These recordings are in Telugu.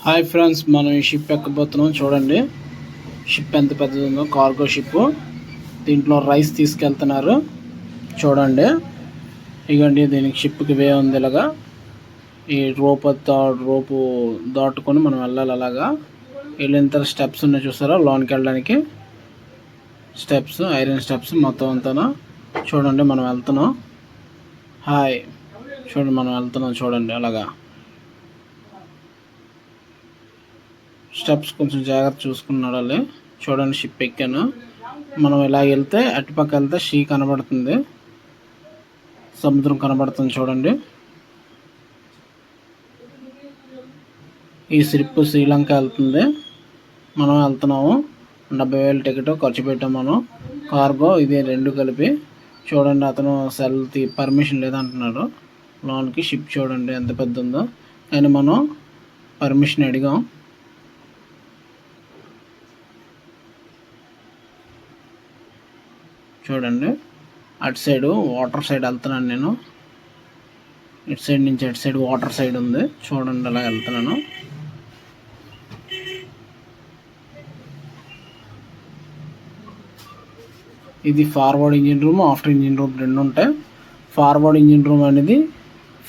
హాయ్ ఫ్రెండ్స్, మనం ఈ షిప్ ఎక్కబోతున్నాం. చూడండి షిప్ ఎంత పెద్దది ఉందో. Cargo ship. దీంట్లో రైస్ తీసుకెళ్తున్నారు. చూడండి ఇగండి, దీనికి షిప్కి వే ఉంది. ఇలాగా ఈ రోపు దాటుకొని మనం వెళ్ళాలి. అలాగా వెళ్ళిన తర్వాత స్టెప్స్ ఉన్నాయి చూసారా, లోనికి వెళ్ళడానికి స్టెప్స్, ఐరన్ స్టెప్స్ మొత్తం అంతా. చూడండి మనం వెళ్తున్నాం. హాయ్, చూడండి మనం వెళ్తున్నాం. చూడండి అలాగా స్టెప్స్ కొంచెం జాగ్రత్త చూసుకుని నడాలి. చూడండి షిప్ ఎక్కాను. మనం ఇలా వెళ్తే అటుపక్క వెళ్తే సీ కనబడుతుంది, సముద్రం కనబడుతుంది. చూడండి ఈ షిప్ శ్రీలంక వెళ్తుంది. మనం వెళ్తున్నాము. 70,000 టికెట్ ఖర్చు పెట్టాం మనం. కార్గో ఇది రెండు కలిపి. చూడండి అతను సెల్ పర్మిషన్ లేదంటున్నాడు లోన్కి. షిప్ చూడండి ఎంత పెద్ద ఉందో, కానీ మనం పర్మిషన్ అడిగాం. చూడండి అటు సైడ్ వాటర్ సైడ్ వెళ్తున్నాను నేను. ఇటు సైడ్ నుంచి అటు సైడ్ వాటర్ సైడ్ ఉంది. చూడండి అలా వెళ్తున్నాను. ఇది forward engine room, after engine room రెండు ఉంటాయి. ఫార్వర్డ్ ఇంజిన్ రూమ్ అనేది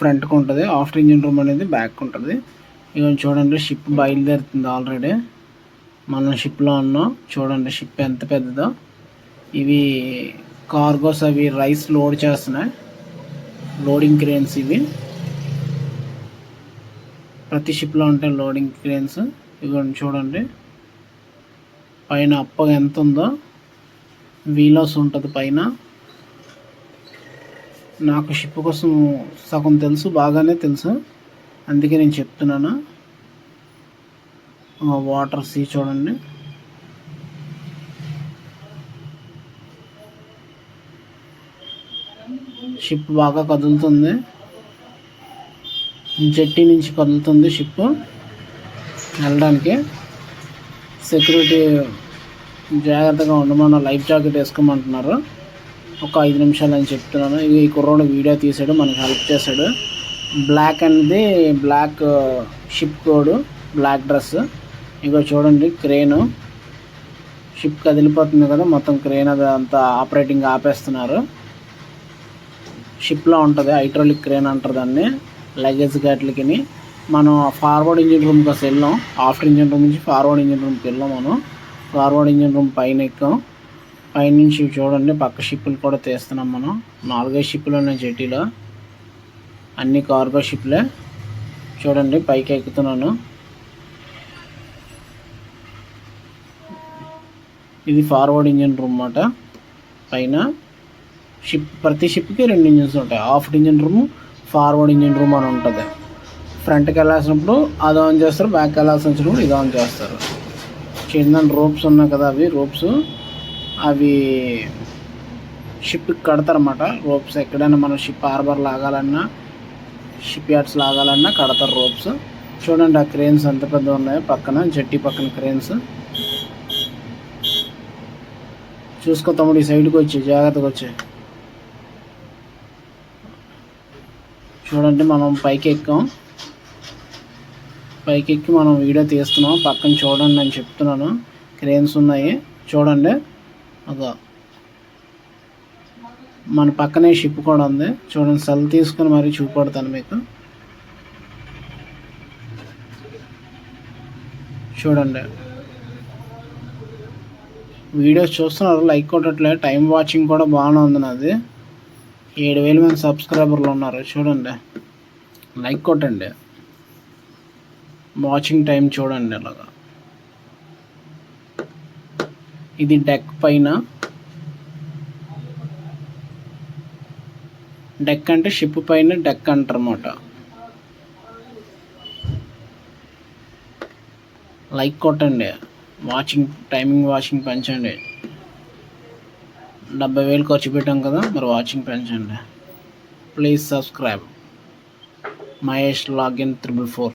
ఫ్రంట్కి ఉంటుంది, ఆఫ్టర్ ఇంజిన్ రూమ్ అనేది బ్యాక్ ఉంటుంది. ఇక చూడండి షిప్ బయలుదేరుతుంది ఆల్రెడీ. మనం షిప్లో ఉన్నాం. చూడండి షిప్ ఎంత పెద్దదో. ఇవి కార్గోస్, అవి రైస్ లోడ్ చేస్తున్నాయి. లోడింగ్ క్రేన్స్ ఇవి. ప్రతి షిప్లో ఉంటాయి లోడింగ్ క్రేన్స్. ఇవి చూడండి పైన అప్పగా ఎంత ఉందో. వీలోస్ ఉంటుంది పైన. నాకు షిప్ కోసం సగం తెలుసు, బాగానే తెలుసు, అందుకే నేను చెప్తున్నాను. వాటర్ సీ చూడండి. షిప్ బాగా కదులుతుంది. జెట్టి నుంచి కదులుతుంది షిప్ వెళ్ళడానికి. సెక్యూరిటీ జాగ్రత్తగా ఉండమన్న లైఫ్ జాకెట్ వేసుకోమంటున్నారు. ఒక 5 నిమిషాలు అని చెప్తున్నాను. ఈ కుర్రోడు వీడియో తీసాడు, మనకి హెల్ప్ చేశాడు. బ్లాక్ అనేది black ship code, black dress. ఇగో చూడండి క్రేను. షిప్ కదిలిపోతుంది కదా, మొత్తం క్రేన్ అది అంతా ఆపరేటింగ్ ఆపేస్తున్నారు. షిప్లో ఉంటుంది హైడ్రాలిక్ క్రేన్ అంటారు దాన్ని. లగేజ్ గట్లకి మనం ఫార్వర్డ్ ఇంజిన్ రూమ్కి వస్తే వెళ్ళాం. ఆఫ్టర్ ఇంజిన్ రూమ్ నుంచి ఫార్వర్డ్ ఇంజిన్ రూమ్కి వెళ్ళాం. మనం ఫార్వర్డ్ ఇంజిన్ రూమ్ పైన ఎక్కాం. పైనుంచి చూడండి పక్క షిప్పులు కూడా తీస్తున్నాం మనం. 4-5 షిప్పులు ఉన్నాయి జెటీలో, అన్ని కార్గో షిప్లే. చూడండి పైకి ఎక్కుతున్నాను. ఇది ఫార్వర్డ్ ఇంజిన్ రూమ్ అన్నమాట. పైన షిప్, ప్రతి షిప్కి 2 ఇంజిన్స్ ఉంటాయి. After engine room, forward engine room అని ఉంటుంది. ఫ్రంట్కి వెళ్ళాల్సినప్పుడు అది ఆన్ చేస్తారు, బ్యాక్ వెళ్ళాల్సినప్పుడు ఇది ఆన్ చేస్తారు. చిన్న రోప్స్ ఉన్నాయి కదా, అవి రోప్స్, అవి షిప్కి కడతారన్నమాట. రోప్స్ ఎక్కడైనా మనం షిప్ హార్బర్ లాగాలన్నా, షిప్ యార్డ్స్ లాగాలన్నా కడతారు రోప్స్. చూడండి ఆ క్రేన్స్ ఎంత పెద్ద ఉన్నాయో పక్కన, జెట్టి పక్కన క్రేన్స్. చూసుకో తమ్ముడు, ఈ సైడ్కి వచ్చి జాగ్రత్తగా వచ్చాయి. చూడండి మనం పైకి ఎక్కాం. పైకి ఎక్కి మనం వీడియో తీస్తున్నాం. పక్కన చూడండి అని చెప్తున్నాను, క్రేన్స్ ఉన్నాయి చూడండి. ఒక మన పక్కనే షిప్ కూడా ఉంది. చూడండి సెల్ తీసుకుని మరీ చూపెడతాను మీకు. చూడండి వీడియోస్ చూస్తున్నారు, లైక్ కొట్టట్లే. టైం వాచింగ్ కూడా బాగానే ఉంది నాది. 7,000 మంది సబ్స్క్రైబర్లు ఉన్నారు. చూడండి లైక్ కొట్టండి. వాచింగ్ టైం చూడండి అలాగా. ఇది డెక్ పైన. డెక్ అంటే షిప్ పైన డెక్ అంటారు అన్నమాట. లైక్ కొట్టండి. వాచింగ్ టైమింగ్ వాచింగ్ పెంచండి. 70,000 ఖర్చు పెట్టాం కదా, మరి వాచింగ్ పెంచండి. Please subscribe. మహేష్ లాగిన్ 444.